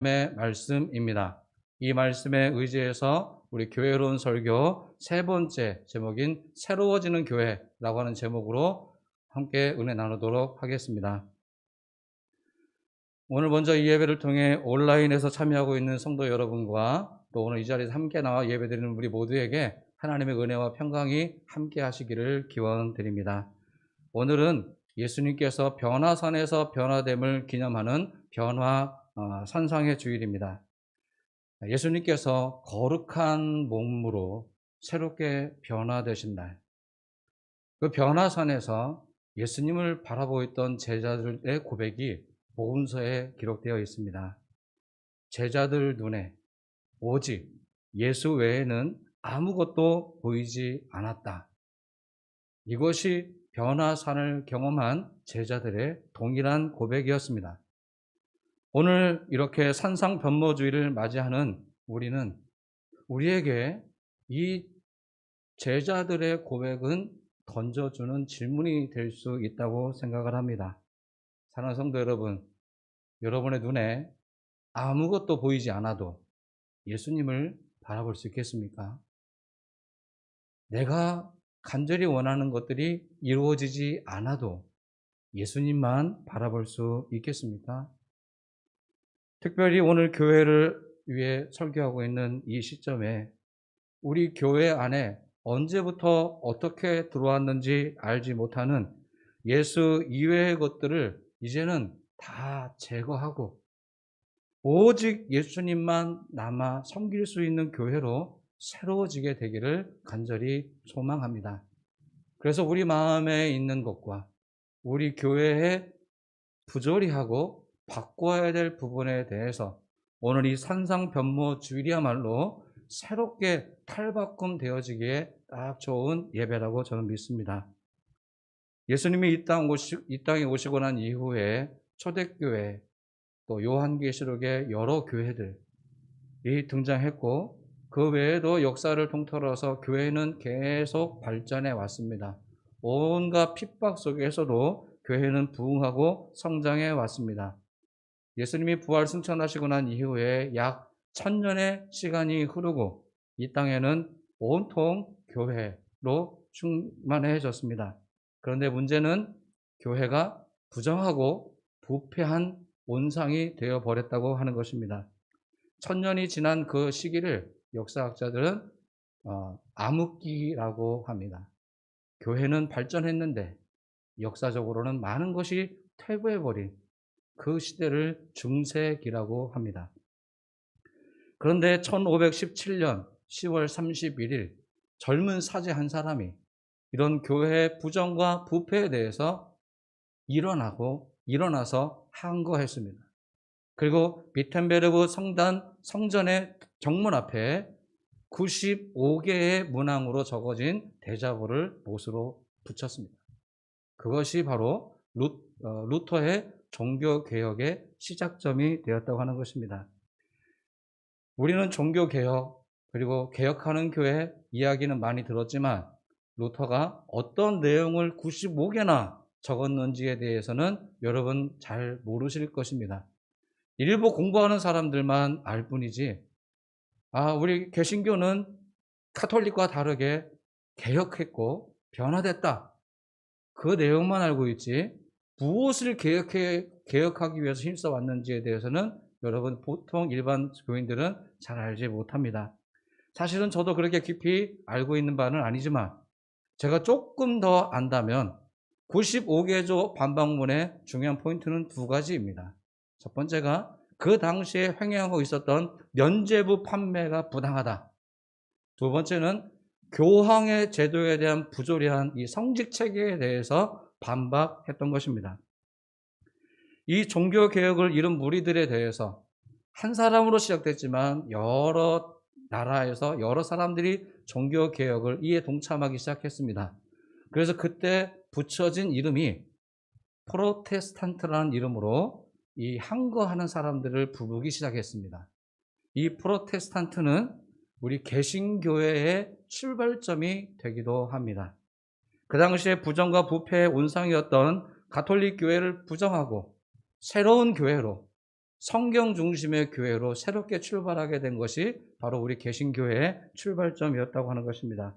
말씀입니다. 이 말씀에 의지해서 우리 교회로운 설교 세 번째 제목인 새로워지는 교회라고 하는 제목으로 함께 은혜 나누도록 하겠습니다. 오늘 먼저 이 예배를 통해 온라인에서 참여하고 있는 성도 여러분과 또 오늘 이 자리에서 함께 나와 예배드리는 우리 모두에게 하나님의 은혜와 평강이 함께 하시기를 기원드립니다. 오늘은 예수님께서 변화산에서 변화됨을 기념하는 산상의 주일입니다. 예수님께서 거룩한 몸으로 새롭게 변화되신 날, 그 변화산에서 예수님을 바라보고 있던 제자들의 고백이 복음서에 기록되어 있습니다. 제자들 눈에 오직 예수 외에는 아무것도 보이지 않았다. 이것이 변화산을 경험한 제자들의 동일한 고백이었습니다. 오늘 이렇게 산상변모주의를 맞이하는 우리는 우리에게 이 제자들의 고백은 던져주는 질문이 될 수 있다고 생각을 합니다. 사랑하는 성도 여러분, 여러분의 눈에 아무것도 보이지 않아도 예수님을 바라볼 수 있겠습니까? 내가 간절히 원하는 것들이 이루어지지 않아도 예수님만 바라볼 수 있겠습니까? 특별히 오늘 교회를 위해 설교하고 있는 이 시점에 우리 교회 안에 언제부터 어떻게 들어왔는지 알지 못하는 예수 이외의 것들을 이제는 다 제거하고 오직 예수님만 남아 섬길 수 있는 교회로 새로워지게 되기를 간절히 소망합니다. 그래서 우리 마음에 있는 것과 우리 교회에 부조리 하고 바꿔야 될 부분에 대해서 오늘 이 산상변모 주일이야말로 새롭게 탈바꿈 되어지기에 딱 좋은 예배라고 저는 믿습니다. 예수님이 이 땅에 오시고 난 이후에 초대교회 또 요한계시록의 여러 교회들이 등장했고 그 외에도 역사를 통틀어서 교회는 계속 발전해 왔습니다. 온갖 핍박 속에서도 교회는 부흥하고 성장해 왔습니다. 예수님이 부활 승천하시고 난 이후에 약 1000년의 시간이 흐르고 이 땅에는 온통 교회로 충만해졌습니다. 그런데 문제는 교회가 부정하고 부패한 온상이 되어버렸다고 하는 것입니다. 1000년이 지난 그 시기를 역사학자들은 암흑기라고 합니다. 교회는 발전했는데 역사적으로는 많은 것이 퇴보해버린 그 시대를 중세기라고 합니다. 그런데 1517년 10월 31일 젊은 사제 한 사람이 이런 교회의 부정과 부패에 대해서 일어나서 항거했습니다. 그리고 비텐베르그 성전의 정문 앞에 95개의 문항으로 적어진 대자보를 못으로 붙였습니다. 그것이 바로 루터의 종교개혁의 시작점이 되었다고 하는 것입니다. 우리는 종교개혁 그리고 개혁하는 교회 이야기는 많이 들었지만 루터가 어떤 내용을 95개나 적었는지에 대해서는 여러분 잘 모르실 것입니다. 일부 공부하는 사람들만 알 뿐이지 우리 개신교는 카톨릭과 다르게 개혁했고 변화됐다. 그 내용만 알고 있지 무엇을 개혁하기 위해서 힘써왔는지에 대해서는 여러분 보통 일반 교인들은 잘 알지 못합니다. 사실은 저도 그렇게 깊이 알고 있는 바는 아니지만 제가 조금 더 안다면 95개조 반박문의 중요한 포인트는 두 가지입니다. 첫 번째가 그 당시에 횡행하고 있었던 면죄부 판매가 부당하다. 두 번째는 교황의 제도에 대한 부조리한 이 성직 체계에 대해서 반박했던 것입니다. 이 종교개혁을 이룬 무리들에 대해서 한 사람으로 시작됐지만 여러 나라에서 여러 사람들이 종교개혁을 이에 동참하기 시작했습니다. 그래서 그때 붙여진 이름이 프로테스탄트라는 이름으로 이 항거하는 사람들을 부르기 시작했습니다. 이 프로테스탄트는 우리 개신교회의 출발점이 되기도 합니다. 그 당시에 부정과 부패의 온상이었던 가톨릭 교회를 부정하고 새로운 교회로 성경 중심의 교회로 새롭게 출발하게 된 것이 바로 우리 개신교회의 출발점이었다고 하는 것입니다.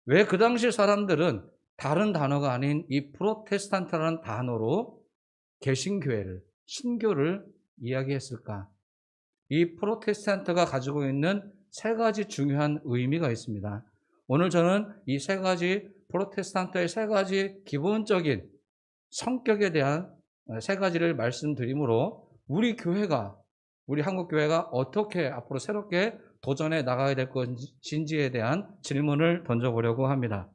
왜 그 당시 사람들은 다른 단어가 아닌 이 프로테스탄트라는 단어로 개신교회를, 신교를 이야기했을까? 이 프로테스탄트가 가지고 있는 세 가지 중요한 의미가 있습니다. 오늘 저는 이 세 가지 프로테스탄트의 세 가지 기본적인 성격에 대한 세 가지를 말씀드리므로 우리 교회가, 우리 한국교회가 어떻게 앞으로 새롭게 도전해 나가야 될 것인지에 대한 질문을 던져보려고 합니다.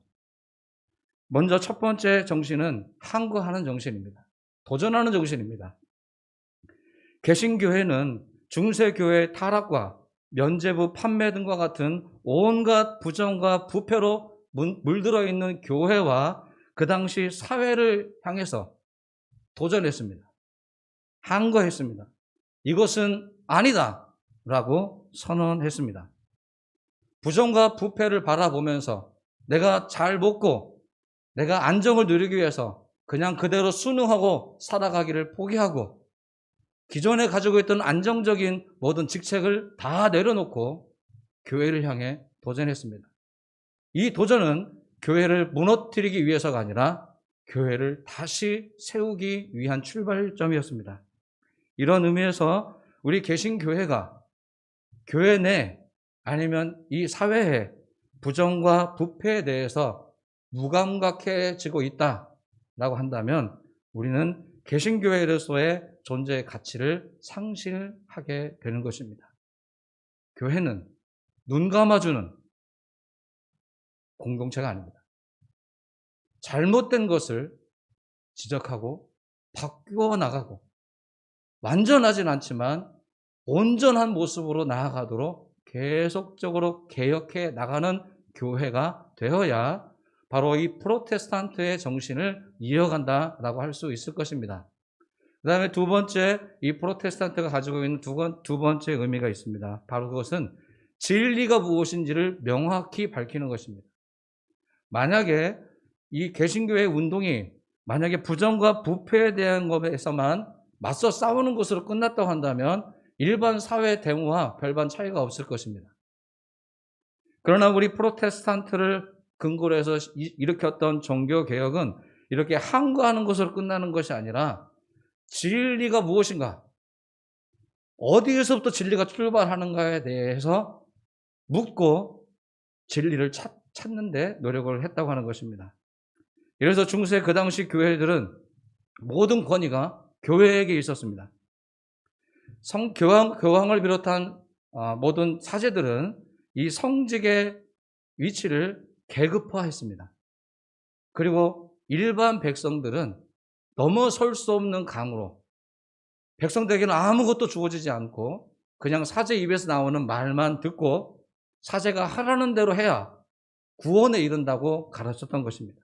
먼저 첫 번째 정신은 항거하는 정신입니다. 도전하는 정신입니다. 개신교회는 중세교회의 타락과 면죄부 판매 등과 같은 온갖 부정과 부패로 물들어 있는 교회와 그 당시 사회를 향해서 도전했습니다. 항거했습니다. 이것은 아니다 라고 선언했습니다. 부정과 부패를 바라보면서 내가 잘 먹고 내가 안정을 누리기 위해서 그냥 그대로 순응하고 살아가기를 포기하고 기존에 가지고 있던 안정적인 모든 직책을 다 내려놓고 교회를 향해 도전했습니다. 이 도전은 교회를 무너뜨리기 위해서가 아니라 교회를 다시 세우기 위한 출발점이었습니다. 이런 의미에서 우리 개신교회가 교회 내 아니면 이 사회의 부정과 부패에 대해서 무감각해지고 있다라고 한다면 우리는 개신교회로서의 존재의 가치를 상실하게 되는 것입니다. 교회는 눈 감아주는 공동체가 아닙니다. 잘못된 것을 지적하고 바꾸어 나가고 완전하진 않지만 온전한 모습으로 나아가도록 계속적으로 개혁해 나가는 교회가 되어야 바로 이 프로테스탄트의 정신을 이어간다라고 할 수 있을 것입니다. 그 다음에 두 번째, 이 프로테스탄트가 가지고 있는 두 번째 의미가 있습니다. 바로 그것은 진리가 무엇인지를 명확히 밝히는 것입니다. 만약에 이 개신교회 운동이 만약에 부정과 부패에 대한 것에서만 맞서 싸우는 것으로 끝났다고 한다면 일반 사회 대우와 별반 차이가 없을 것입니다. 그러나 우리 프로테스탄트를 근거로 해서 일으켰던 종교개혁은 이렇게 항거하는 것으로 끝나는 것이 아니라 진리가 무엇인가, 어디에서부터 진리가 출발하는가에 대해서 묻고 진리를 찾는 데 노력을 했다고 하는 것입니다. 그래서 중세 그 당시 교회들은 모든 권위가 교회에게 있었습니다. 교황을 비롯한 모든 사제들은 이 성직의 위치를 계급화했습니다. 그리고 일반 백성들은 넘어설 수 없는 강으로 백성들에게는 아무것도 주어지지 않고 그냥 사제 입에서 나오는 말만 듣고 사제가 하라는 대로 해야 구원에 이른다고 가르쳤던 것입니다.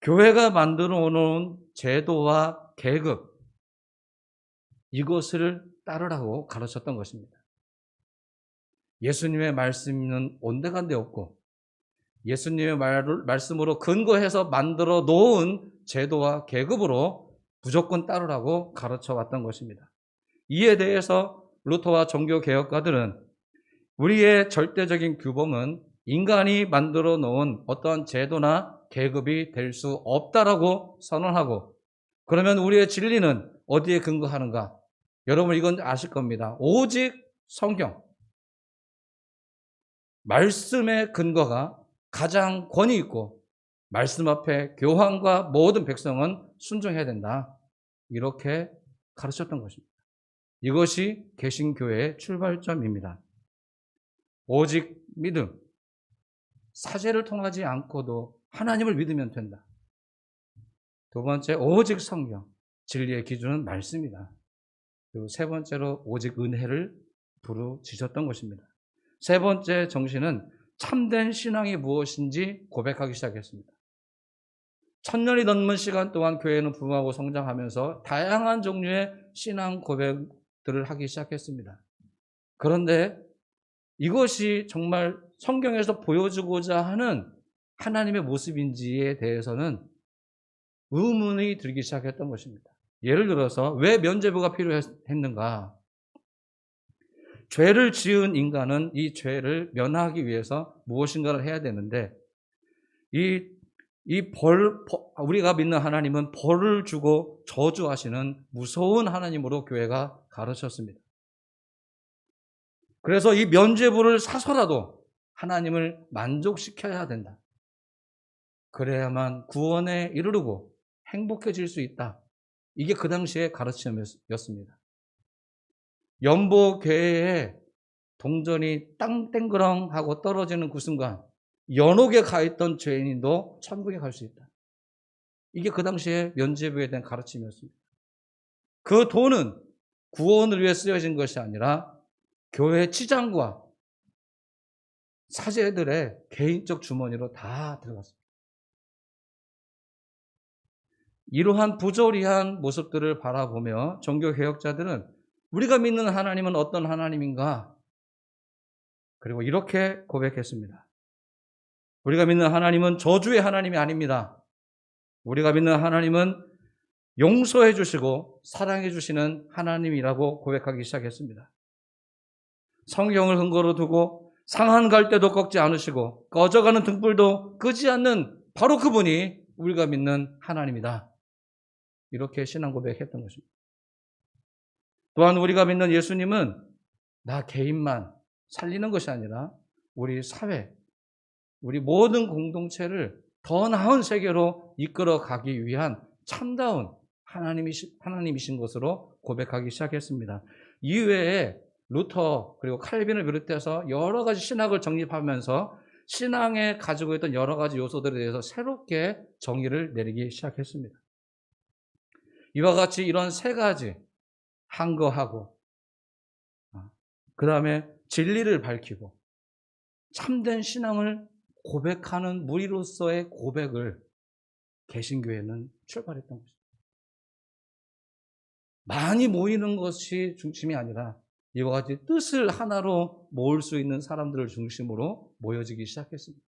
교회가 만들어 놓은 제도와 계급, 이것을 따르라고 가르쳤던 것입니다. 예수님의 말씀은 온데간데 없고 예수님의 말씀으로 근거해서 만들어 놓은 제도와 계급으로 무조건 따르라고 가르쳐 왔던 것입니다. 이에 대해서 루터와 종교개혁가들은 우리의 절대적인 규범은 인간이 만들어 놓은 어떠한 제도나 계급이 될 수 없다라고 선언하고, 그러면 우리의 진리는 어디에 근거하는가? 여러분 이건 아실 겁니다. 오직 성경, 말씀의 근거가 가장 권위 있고 말씀 앞에 교황과 모든 백성은 순종해야 된다. 이렇게 가르쳤던 것입니다. 이것이 개신교회의 출발점입니다. 오직 믿음, 사제를 통하지 않고도 하나님을 믿으면 된다. 두 번째, 오직 성경, 진리의 기준은 말씀이다. 그리고 세 번째로 오직 은혜를 부르짖었던 것입니다. 세 번째 정신은 참된 신앙이 무엇인지 고백하기 시작했습니다. 1000년이 넘는 시간 동안 교회는 부흥하고 성장하면서 다양한 종류의 신앙 고백들을 하기 시작했습니다. 그런데 이것이 정말 성경에서 보여주고자 하는 하나님의 모습인지에 대해서는 의문이 들기 시작했던 것입니다. 예를 들어서 왜 면죄부가 필요했는가? 죄를 지은 인간은 이 죄를 면하기 위해서 무엇인가를 해야 되는데, 우리가 믿는 하나님은 벌을 주고 저주하시는 무서운 하나님으로 교회가 가르쳤습니다. 그래서 이 면죄부를 사서라도 하나님을 만족시켜야 된다. 그래야만 구원에 이르르고 행복해질 수 있다. 이게 그 당시의 가르침이었습니다. 연보궤에 동전이 땅 땡그렁 하고 떨어지는 그 순간 연옥에 가 있던 죄인도 천국에 갈 수 있다. 이게 그 당시에 면죄부에 대한 가르침이었습니다. 그 돈은 구원을 위해 쓰여진 것이 아니라 교회 치장과 사제들의 개인적 주머니로 다 들어갔습니다. 이러한 부조리한 모습들을 바라보며 종교개혁자들은 우리가 믿는 하나님은 어떤 하나님인가? 그리고 이렇게 고백했습니다. 우리가 믿는 하나님은 저주의 하나님이 아닙니다. 우리가 믿는 하나님은 용서해 주시고 사랑해 주시는 하나님이라고 고백하기 시작했습니다. 성경을 근거로 두고 상한 갈대도 꺾지 않으시고 꺼져가는 등불도 끄지 않는 바로 그분이 우리가 믿는 하나님이다. 이렇게 신앙 고백했던 것입니다. 또한 우리가 믿는 예수님은 나 개인만 살리는 것이 아니라 우리 사회, 우리 모든 공동체를 더 나은 세계로 이끌어 가기 위한 참다운 하나님이신 것으로 고백하기 시작했습니다. 이외에 루터 그리고 칼빈을 비롯해서 여러 가지 신학을 정립하면서 신앙에 가지고 있던 여러 가지 요소들에 대해서 새롭게 정의를 내리기 시작했습니다. 이와 같이 이런 세 가지 항거하고 그 다음에 진리를 밝히고 참된 신앙을 고백하는 무리로서의 고백을 개신교회는 출발했던 것입니다. 많이 모이는 것이 중심이 아니라 이와 같이 뜻을 하나로 모을 수 있는 사람들을 중심으로 모여지기 시작했습니다.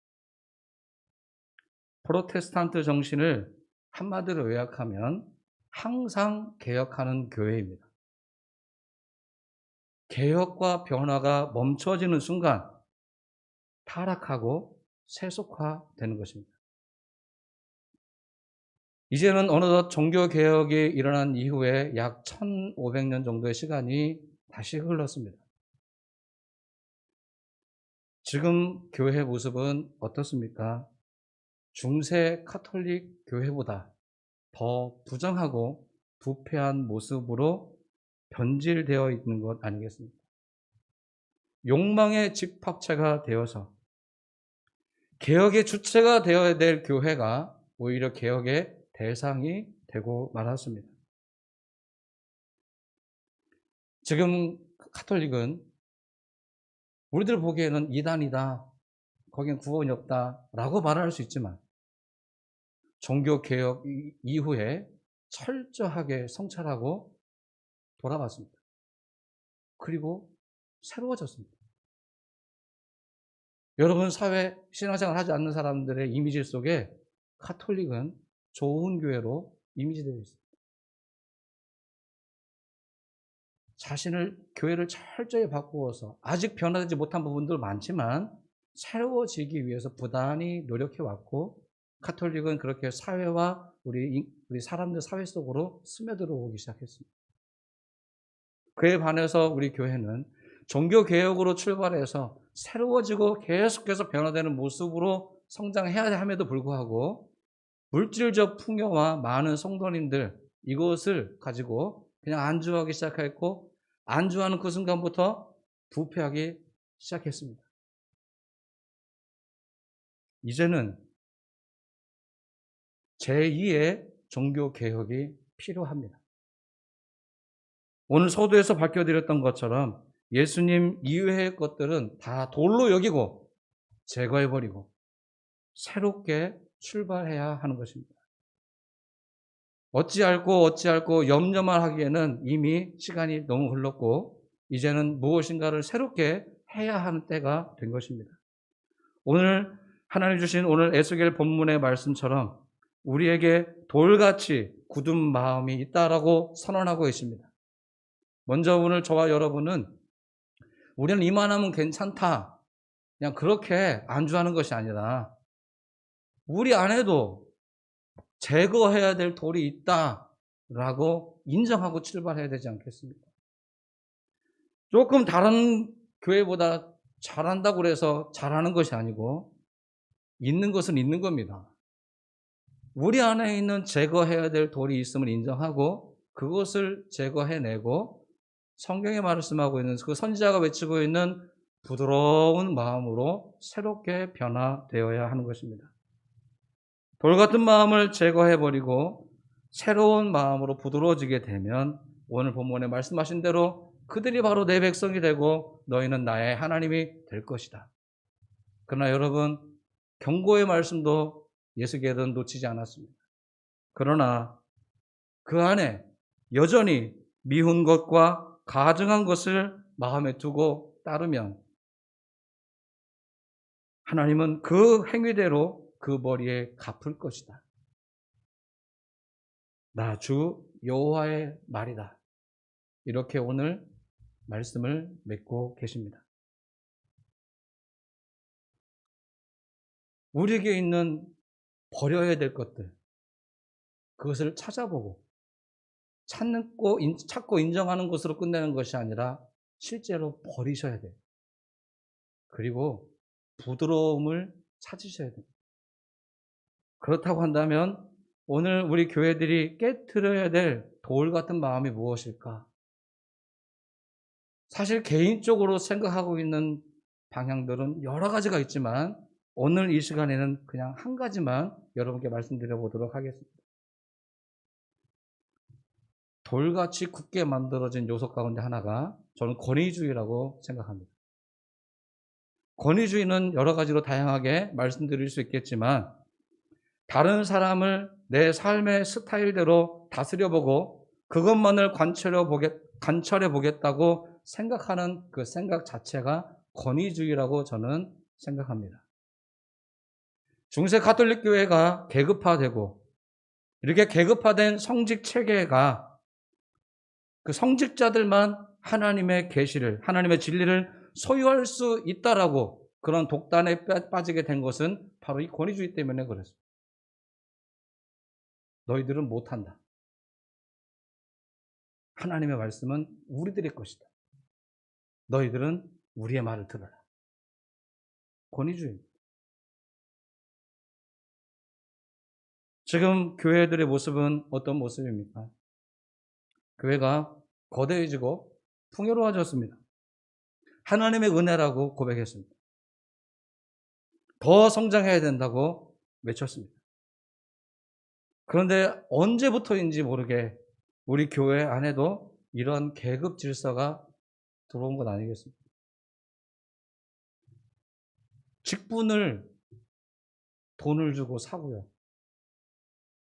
프로테스탄트 정신을 한마디로 요약하면 항상 개혁하는 교회입니다. 개혁과 변화가 멈춰지는 순간 타락하고 세속화되는 것입니다. 이제는 어느덧 종교개혁이 일어난 이후에 약 1500년 정도의 시간이 다시 흘렀습니다. 지금 교회 모습은 어떻습니까? 중세 카톨릭 교회보다 더 부정하고 부패한 모습으로 변질되어 있는 것 아니겠습니까? 욕망의 집합체가 되어서 개혁의 주체가 되어야 될 교회가 오히려 개혁의 대상이 되고 말았습니다. 지금 카톨릭은 우리들 보기에는 이단이다, 거기엔 구원이 없다 라고 말할 수 있지만 종교개혁 이후에 철저하게 성찰하고 돌아봤습니다. 그리고 새로워졌습니다. 여러분 사회 신앙생활 하지 않는 사람들의 이미지 속에 카톨릭은 좋은 교회로 이미지되어 있습니다. 자신을 교회를 철저히 바꾸어서 아직 변화되지 못한 부분도 많지만 새로워지기 위해서 부단히 노력해왔고 카톨릭은 그렇게 사회와 우리 사람들 사회 속으로 스며들어오기 시작했습니다. 그에 반해서 우리 교회는 종교개혁으로 출발해서 새로워지고 계속해서 변화되는 모습으로 성장해야 함에도 불구하고 물질적 풍요와 많은 성도님들 이것을 가지고 그냥 안주하기 시작했고 안주하는 그 순간부터 부패하기 시작했습니다. 이제는 제2의 종교개혁이 필요합니다. 오늘 서두에서 밝혀드렸던 것처럼 예수님 이외의 것들은 다 돌로 여기고 제거해버리고 새롭게 출발해야 하는 것입니다. 어찌할꼬 염려만 하기에는 이미 시간이 너무 흘렀고 이제는 무엇인가를 새롭게 해야 하는 때가 된 것입니다. 오늘 하나님 주신 오늘 에스겔 본문의 말씀처럼 우리에게 돌같이 굳은 마음이 있다라고 선언하고 있습니다. 먼저 오늘 저와 여러분은 우리는 이만하면 괜찮다, 그냥 그렇게 안주하는 것이 아니라 우리 안에도 제거해야 될 돌이 있다라고 인정하고 출발해야 되지 않겠습니까? 조금 다른 교회보다 잘한다고 해서 잘하는 것이 아니고 있는 것은 있는 겁니다. 우리 안에 있는 제거해야 될 돌이 있음을 인정하고 그것을 제거해내고 성경에 말씀하고 있는 그 선지자가 외치고 있는 부드러운 마음으로 새롭게 변화되어야 하는 것입니다. 돌 같은 마음을 제거해버리고 새로운 마음으로 부드러워지게 되면 오늘 본문에 말씀하신 대로 그들이 바로 내 백성이 되고 너희는 나의 하나님이 될 것이다. 그러나 여러분, 경고의 말씀도 예수께서는 놓치지 않았습니다. 그러나 그 안에 여전히 미운 것과 가증한 것을 마음에 두고 따르면 하나님은 그 행위대로 그 머리에 갚을 것이다. 나 주 여호와의 말이다. 이렇게 오늘 말씀을 맺고 계십니다. 우리에게 있는 버려야 될 것들, 그것을 찾아보고 찾고 인정하는 것으로 끝내는 것이 아니라 실제로 버리셔야 돼요. 그리고 부드러움을 찾으셔야 돼요. 그렇다고 한다면 오늘 우리 교회들이 깨트려야 될 돌 같은 마음이 무엇일까? 사실 개인적으로 생각하고 있는 방향들은 여러 가지가 있지만 오늘 이 시간에는 그냥 한 가지만 여러분께 말씀드려 보도록 하겠습니다. 돌같이 굳게 만들어진 요소 가운데 하나가 저는 권위주의라고 생각합니다. 권위주의는 여러 가지로 다양하게 말씀드릴 수 있겠지만 다른 사람을 내 삶의 스타일대로 다스려보고 그것만을 관철해 보겠다고 생각하는 그 생각 자체가 권위주의라고 저는 생각합니다. 중세 가톨릭 교회가 계급화되고 이렇게 계급화된 성직 체계가 그 성직자들만 하나님의 계시를, 하나님의 진리를 소유할 수 있다라고 그런 독단에 빠지게 된 것은 바로 이 권위주의 때문에 그렇습니다. 너희들은 못한다. 하나님의 말씀은 우리들의 것이다. 너희들은 우리의 말을 들어라. 권위주의입니다. 지금 교회들의 모습은 어떤 모습입니까? 교회가 거대해지고 풍요로워졌습니다. 하나님의 은혜라고 고백했습니다. 더 성장해야 된다고 외쳤습니다. 그런데 언제부터인지 모르게 우리 교회 안에도 이런 계급 질서가 들어온 건 아니겠습니까? 직분을 돈을 주고 사고요.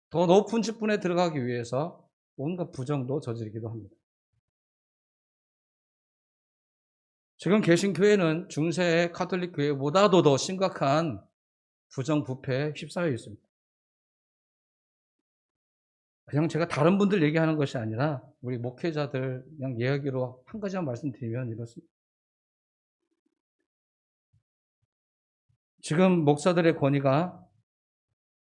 더 높은 직분에 들어가기 위해서 온갖 부정도 저지르기도 합니다. 지금 계신 교회는 중세 가톨릭 교회보다도 더 심각한 부정부패에 휩싸여 있습니다. 그냥 제가 다른 분들 얘기하는 것이 아니라 우리 목회자들 그냥 이야기로 한 가지만 말씀드리면 이렇습니다. 지금 목사들의 권위가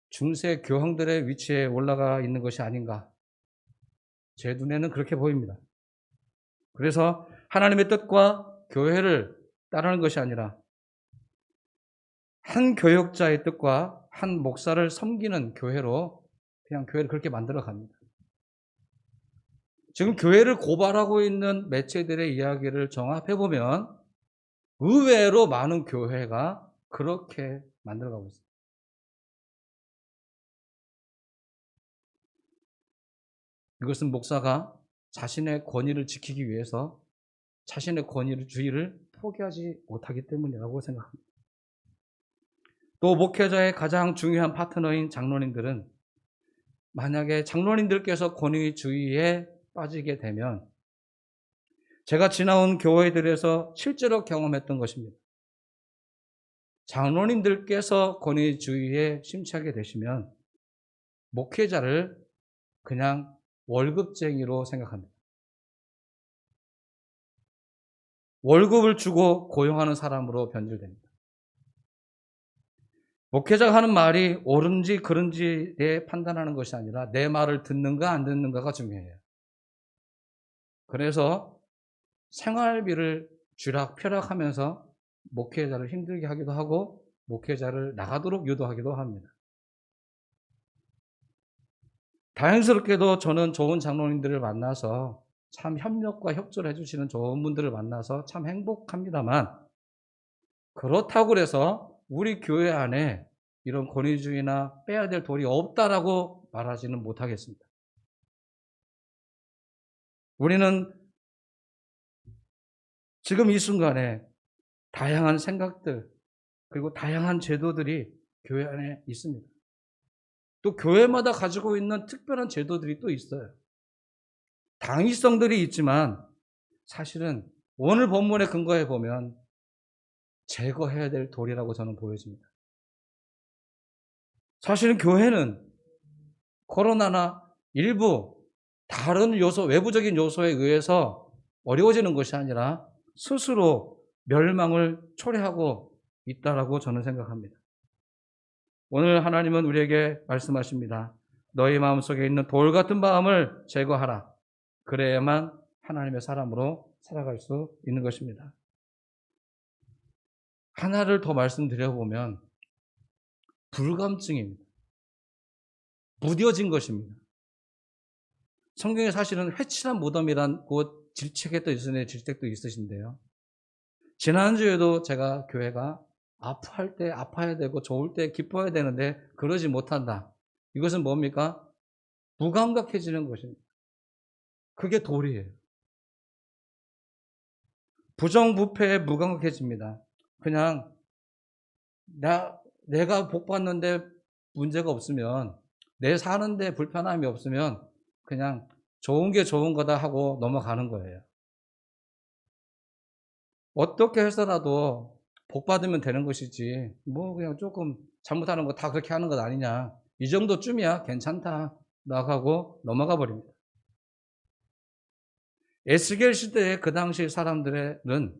중세 교황들의 위치에 올라가 있는 것이 아닌가. 제 눈에는 그렇게 보입니다. 그래서 하나님의 뜻과 교회를 따르는 것이 아니라 한 교역자의 뜻과 한 목사를 섬기는 교회로 그냥 교회를 그렇게 만들어 갑니다. 지금 교회를 고발하고 있는 매체들의 이야기를 종합해보면 의외로 많은 교회가 그렇게 만들어가고 있습니다. 이것은 목사가 자신의 권위를 지키기 위해서 자신의 권위주의를 포기하지 못하기 때문이라고 생각합니다. 또 목회자의 가장 중요한 파트너인 장로님들은 만약에 장로님들께서 권위주의에 빠지게 되면 제가 지나온 교회들에서 실제로 경험했던 것입니다. 장로님들께서 권위주의에 심취하게 되시면 목회자를 그냥 월급쟁이로 생각합니다. 월급을 주고 고용하는 사람으로 변질됩니다. 목회자가 하는 말이 옳은지 그른지에 판단하는 것이 아니라 내 말을 듣는가 안 듣는가가 중요해요. 그래서 생활비를 쥐락펴락하면서 목회자를 힘들게 하기도 하고 목회자를 나가도록 유도하기도 합니다. 다행스럽게도 저는 좋은 장로님들을 만나서 참 협력과 협조를 해주시는 좋은 분들을 만나서 참 행복합니다만, 그렇다고 해서 우리 교회 안에 이런 권위주의나 빼야 될 돌이 없다라고 말하지는 못하겠습니다. 우리는 지금 이 순간에 다양한 생각들 그리고 다양한 제도들이 교회 안에 있습니다. 또 교회마다 가지고 있는 특별한 제도들이 또 있어요. 당위성들이 있지만 사실은 오늘 본문의 근거에 보면 제거해야 될 돌이라고 저는 보여집니다. 사실은 교회는 코로나나 일부 다른 요소, 외부적인 요소에 의해서 어려워지는 것이 아니라 스스로 멸망을 초래하고 있다라고 저는 생각합니다. 오늘 하나님은 우리에게 말씀하십니다. 너희 마음속에 있는 돌 같은 마음을 제거하라. 그래야만 하나님의 사람으로 살아갈 수 있는 것입니다. 하나를 더 말씀드려보면 불감증입니다. 무뎌진 것입니다. 성경에 사실은 회칠한 무덤이란 곧 질책에 있으니 질책도 있으신데요. 지난주에도 제가 교회가 아파할 때 아파야 되고 좋을 때 기뻐야 되는데 그러지 못한다. 이것은 뭡니까? 무감각해지는 것입니다. 그게 돌이에요. 부정부패에 무감각해집니다. 그냥 내가 복 받는데 문제가 없으면, 내 사는데 불편함이 없으면 그냥 좋은 게 좋은 거다 하고 넘어가는 거예요. 어떻게 해서라도 복 받으면 되는 것이지 뭐 그냥 조금 잘못하는 거 다 그렇게 하는 것 아니냐, 이 정도쯤이야 괜찮다 나가고 넘어가 버립니다. 에스겔 시대에 그 당시 사람들은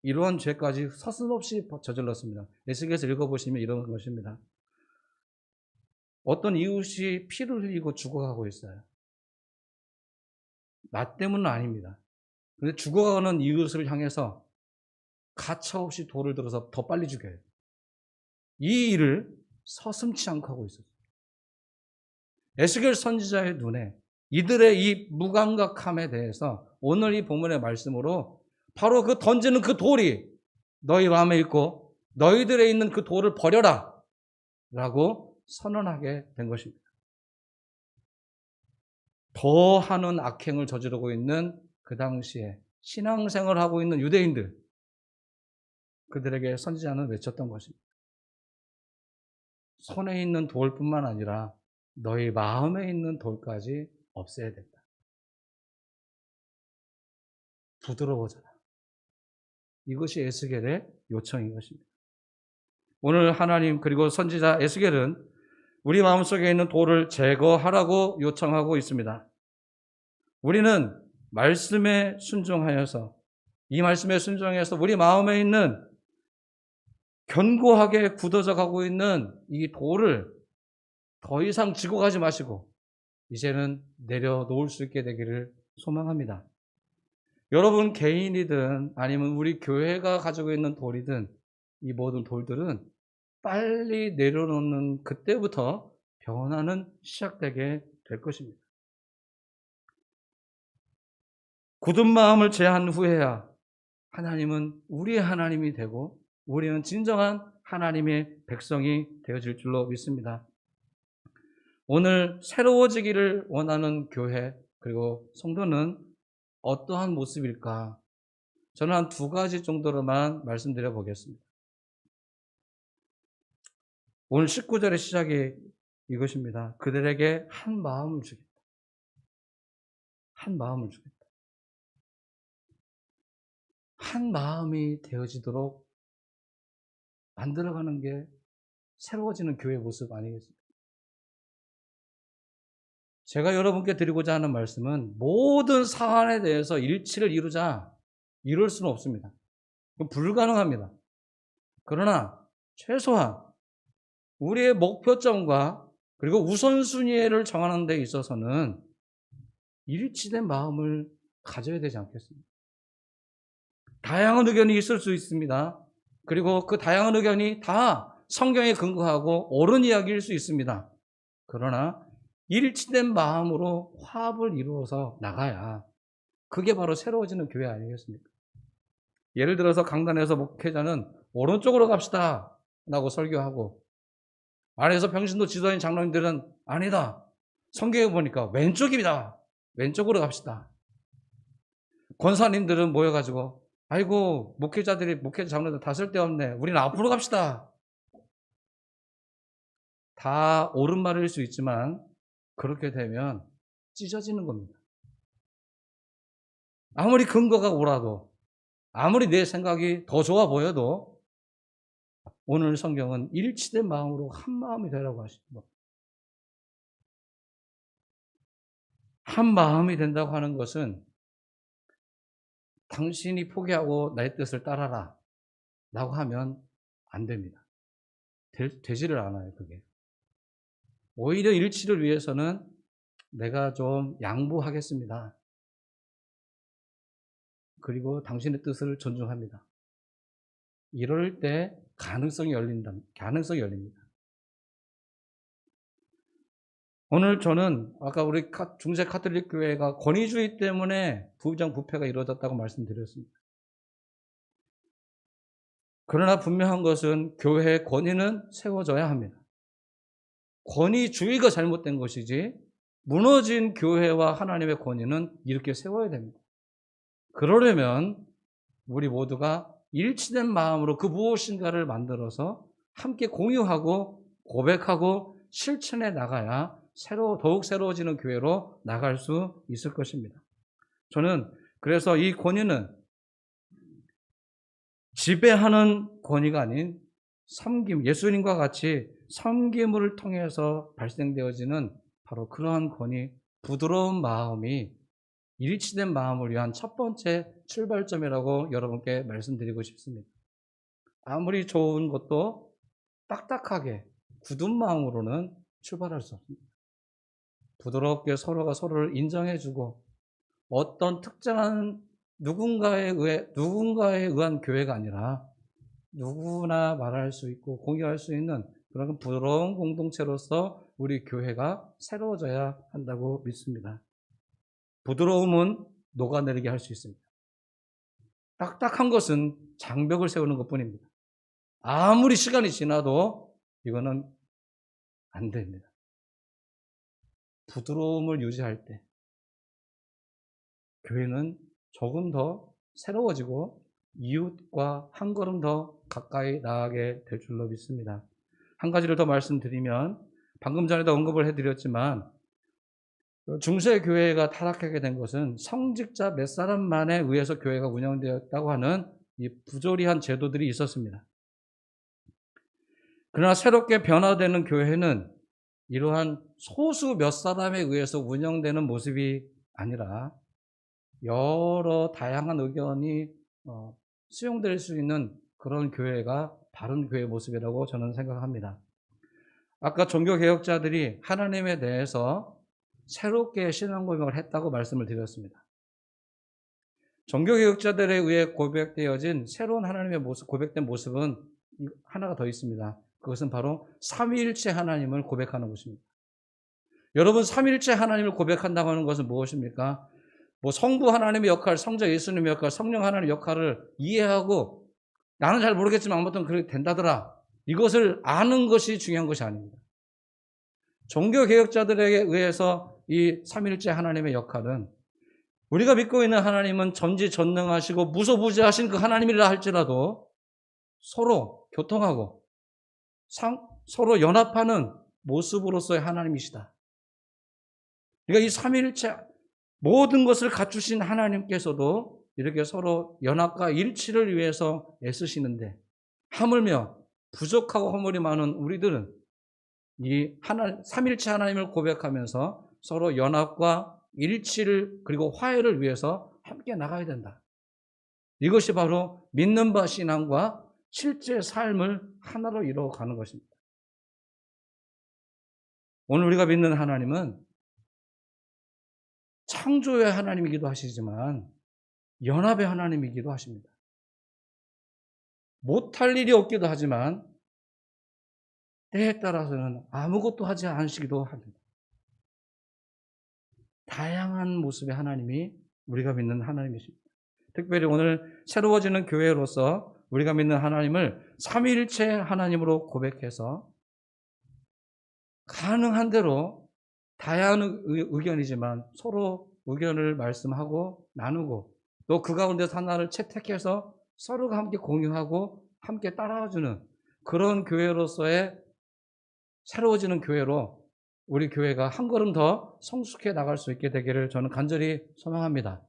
이런 죄까지 서슴없이 저질렀습니다. 에스겔에서 읽어보시면 이런 것입니다. 어떤 이웃이 피를 흘리고 죽어가고 있어요. 나 때문은 아닙니다. 근데 죽어가는 이웃을 향해서 가차없이 돌을 들어서 더 빨리 죽여요. 이 일을 서슴지 않고 하고 있었어요. 에스겔 선지자의 눈에 이들의 이 무감각함에 대해서 오늘 이 본문의 말씀으로 바로 그 던지는 그 돌이 너희 마음에 있고 너희들에 있는 그 돌을 버려라 라고 선언하게 된 것입니다. 더하는 악행을 저지르고 있는 그 당시에 신앙생활을 하고 있는 유대인들, 그들에게 선지자는 외쳤던 것입니다. 손에 있는 돌뿐만 아니라 너희 마음에 있는 돌까지 없애야 된다. 부드러워져라. 이것이 에스겔의 요청인 것입니다. 오늘 하나님 그리고 선지자 에스겔은 우리 마음속에 있는 돌을 제거하라고 요청하고 있습니다. 우리는 말씀에 순종하여서, 이 말씀에 순종해서 우리 마음에 있는 견고하게 굳어져 가고 있는 이 돌을 더 이상 지고 가지 마시고 이제는 내려놓을 수 있게 되기를 소망합니다. 여러분 개인이든 아니면 우리 교회가 가지고 있는 돌이든 이 모든 돌들은 빨리 내려놓는 그때부터 변화는 시작되게 될 것입니다. 굳은 마음을 제한 후에야 하나님은 우리의 하나님이 되고 우리는 진정한 하나님의 백성이 되어질 줄로 믿습니다. 오늘 새로워지기를 원하는 교회 그리고 성도는 어떠한 모습일까? 저는 한 두 가지 정도로만 말씀드려 보겠습니다. 오늘 19절의 시작이 이것입니다. 그들에게 한 마음을 주겠다. 한 마음을 주겠다. 한 마음이 되어지도록 만들어가는 게 새로워지는 교회 모습 아니겠습니까? 제가 여러분께 드리고자 하는 말씀은 모든 사안에 대해서 일치를 이루자. 이룰 수는 없습니다. 그건 불가능합니다. 그러나 최소한 우리의 목표점과 그리고 우선순위를 정하는 데 있어서는 일치된 마음을 가져야 되지 않겠습니까? 다양한 의견이 있을 수 있습니다. 그리고 그 다양한 의견이 다 성경에 근거하고 옳은 이야기일 수 있습니다. 그러나 일치된 마음으로 화합을 이루어서 나가야 그게 바로 새로워지는 교회 아니겠습니까? 예를 들어서 강단에서 목회자는 오른쪽으로 갑시다 라고 설교하고 안에서 평신도 지도인 장로님들은 아니다. 성경에 보니까 왼쪽입니다. 왼쪽으로 갑시다. 권사님들은 모여가지고 아이고 목회자 장로들 다 쓸데없네. 우리는 앞으로 갑시다. 다 옳은 말일 수 있지만 그렇게 되면 찢어지는 겁니다. 아무리 근거가 옳아도 아무리 내 생각이 더 좋아 보여도 오늘 성경은 일치된 마음으로 한 마음이 되라고 하십니다. 한 마음이 된다고 하는 것은 당신이 포기하고 나의 뜻을 따라라 라고 하면 안 됩니다. 되지를 않아요, 그게. 오히려 일치를 위해서는 내가 좀 양보하겠습니다. 그리고 당신의 뜻을 존중합니다. 이럴 때 가능성이 열립니다. 오늘 저는 아까 우리 중세 카톨릭 교회가 권위주의 때문에 부정부패가 이루어졌다고 말씀드렸습니다. 그러나 분명한 것은 교회의 권위는 세워져야 합니다. 권위주의가 잘못된 것이지 무너진 교회와 하나님의 권위는 이렇게 세워야 됩니다. 그러려면 우리 모두가 일치된 마음으로 그 무엇인가를 만들어서 함께 공유하고 고백하고 실천해 나가야 더욱 새로워지는 교회로 나갈 수 있을 것입니다. 저는 그래서 이 권위는 지배하는 권위가 아닌 섬김, 예수님과 같이 섬김을 통해서 발생되어지는 바로 그러한 권위, 부드러운 마음이 일치된 마음을 위한 첫 번째 출발점이라고 여러분께 말씀드리고 싶습니다. 아무리 좋은 것도 딱딱하게 굳은 마음으로는 출발할 수 없습니다. 부드럽게 서로가 서로를 인정해주고 어떤 특정한 누군가에 의한 교회가 아니라 누구나 말할 수 있고 공유할 수 있는 그런 부드러운 공동체로서 우리 교회가 새로워져야 한다고 믿습니다. 부드러움은 녹아내리게 할 수 있습니다. 딱딱한 것은 장벽을 세우는 것뿐입니다. 아무리 시간이 지나도 이거는 안 됩니다. 부드러움을 유지할 때 교회는 조금 더 새로워지고 이웃과 한 걸음 더 가까이 나아가게 될 줄로 믿습니다. 한 가지를 더 말씀드리면 방금 전에도 언급을 해드렸지만 중세 교회가 타락하게 된 것은 성직자 몇 사람만에 의해서 교회가 운영되었다고 하는 이 부조리한 제도들이 있었습니다. 그러나 새롭게 변화되는 교회는 이러한 소수 몇 사람에 의해서 운영되는 모습이 아니라 여러 다양한 의견이 수용될 수 있는 그런 교회가 바른 교회의 모습이라고 저는 생각합니다. 아까 종교개혁자들이 하나님에 대해서 새롭게 신앙 고백을 했다고 말씀을 드렸습니다. 종교개혁자들에 의해 고백되어진 새로운 하나님의 모습, 고백된 모습은 하나가 더 있습니다. 그것은 바로 삼위일체 하나님을 고백하는 것입니다. 여러분, 삼위일체 하나님을 고백한다고 하는 것은 무엇입니까? 성부 하나님의 역할, 성자 예수님의 역할, 성령 하나님의 역할을 이해하고 나는 잘 모르겠지만 아무튼 그렇게 된다더라. 이것을 아는 것이 중요한 것이 아닙니다. 종교개혁자들에게 의해서 이 삼위일체 하나님의 역할은 우리가 믿고 있는 하나님은 전지전능하시고 무소부지하신 그 하나님이라 할지라도 서로 교통하고 서로 연합하는 모습으로서의 하나님이시다. 그러니까 이 삼위일체 모든 것을 갖추신 하나님께서도 이렇게 서로 연합과 일치를 위해서 애쓰시는데 하물며 부족하고 허물이 많은 우리들은 이 삼위일체 하나님을 고백하면서 서로 연합과 일치를 그리고 화해를 위해서 함께 나가야 된다. 이것이 바로 믿는 바 신앙과 실제 삶을 하나로 이루어가는 것입니다. 오늘 우리가 믿는 하나님은 창조의 하나님이기도 하시지만 연합의 하나님이기도 하십니다. 못할 일이 없기도 하지만 때에 따라서는 아무것도 하지 않으시기도 합니다. 다양한 모습의 하나님이 우리가 믿는 하나님이십니다. 특별히 오늘 새로워지는 교회로서 우리가 믿는 하나님을 삼위일체 하나님으로 고백해서 가능한 대로 다양한 의견이지만 서로 의견을 말씀하고 나누고 또 그 가운데서 하나를 채택해서 서로가 함께 공유하고 함께 따라와주는 그런 교회로서의 새로워지는 교회로 우리 교회가 한 걸음 더 성숙해 나갈 수 있게 되기를 저는 간절히 소망합니다.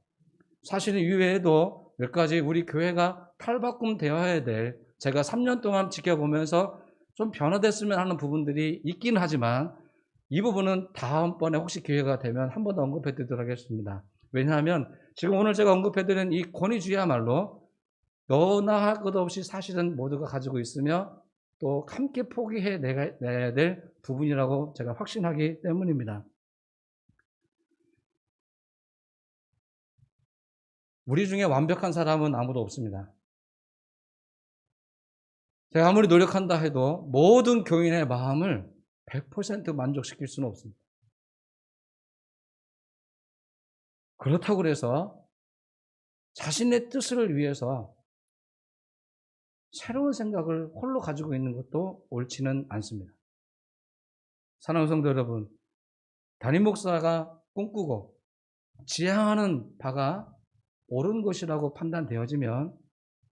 사실은 이외에도 몇 가지 우리 교회가 탈바꿈 되어야 될 제가 3년 동안 지켜보면서 좀 변화됐으면 하는 부분들이 있긴 하지만 이 부분은 다음번에 혹시 기회가 되면 한 번 더 언급해 드리도록 하겠습니다. 왜냐하면 지금 오늘 제가 언급해 드린 이 권위주의야말로 너나 할 것 없이 사실은 모두가 가지고 있으며 또 함께 포기해 내야 될 부분이라고 제가 확신하기 때문입니다. 우리 중에 완벽한 사람은 아무도 없습니다. 제가 아무리 노력한다 해도 모든 교인의 마음을 100% 만족시킬 수는 없습니다. 그렇다고 해서 자신의 뜻을 위해서 새로운 생각을 홀로 가지고 있는 것도 옳지는 않습니다. 사랑하는 성도 여러분, 담임 목사가 꿈꾸고 지향하는 바가 옳은 것이라고 판단되어지면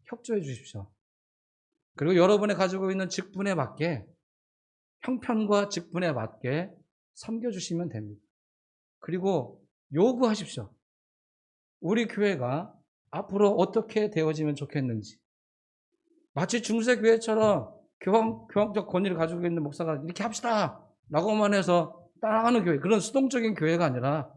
협조해 주십시오. 그리고 여러분이 가지고 있는 직분에 맞게 형편과 직분에 맞게 섬겨주시면 됩니다. 그리고 요구하십시오. 우리 교회가 앞으로 어떻게 되어지면 좋겠는지. 마치 중세교회처럼 교황적 권위를 가지고 있는 목사가 이렇게 합시다 라고만 해서 따라가는 교회, 그런 수동적인 교회가 아니라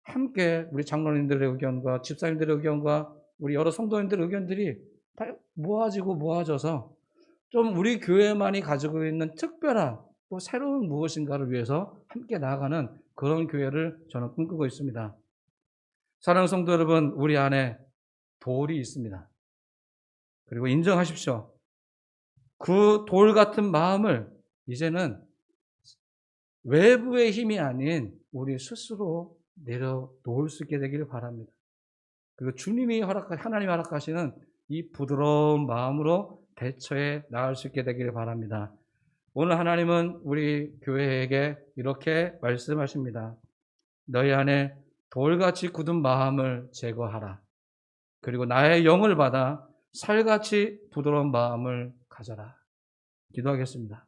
함께 우리 장로님들의 의견과 집사님들의 의견과 우리 여러 성도님들의 의견들이 다 모아져서 좀 우리 교회만이 가지고 있는 특별한 또 새로운 무엇인가를 위해서 함께 나아가는 그런 교회를 저는 꿈꾸고 있습니다. 사랑하는 성도 여러분, 우리 안에 돌이 있습니다. 그리고 인정하십시오. 그 돌 같은 마음을 이제는 외부의 힘이 아닌 우리 스스로 내려놓을 수 있게 되기를 바랍니다. 그리고 하나님이 허락하시는 이 부드러운 마음으로 대처해 나갈 수 있게 되기를 바랍니다. 오늘 하나님은 우리 교회에게 이렇게 말씀하십니다. 너희 안에 돌같이 굳은 마음을 제거하라. 그리고 나의 영을 받아 살같이 부드러운 마음을 가져라. 기도하겠습니다.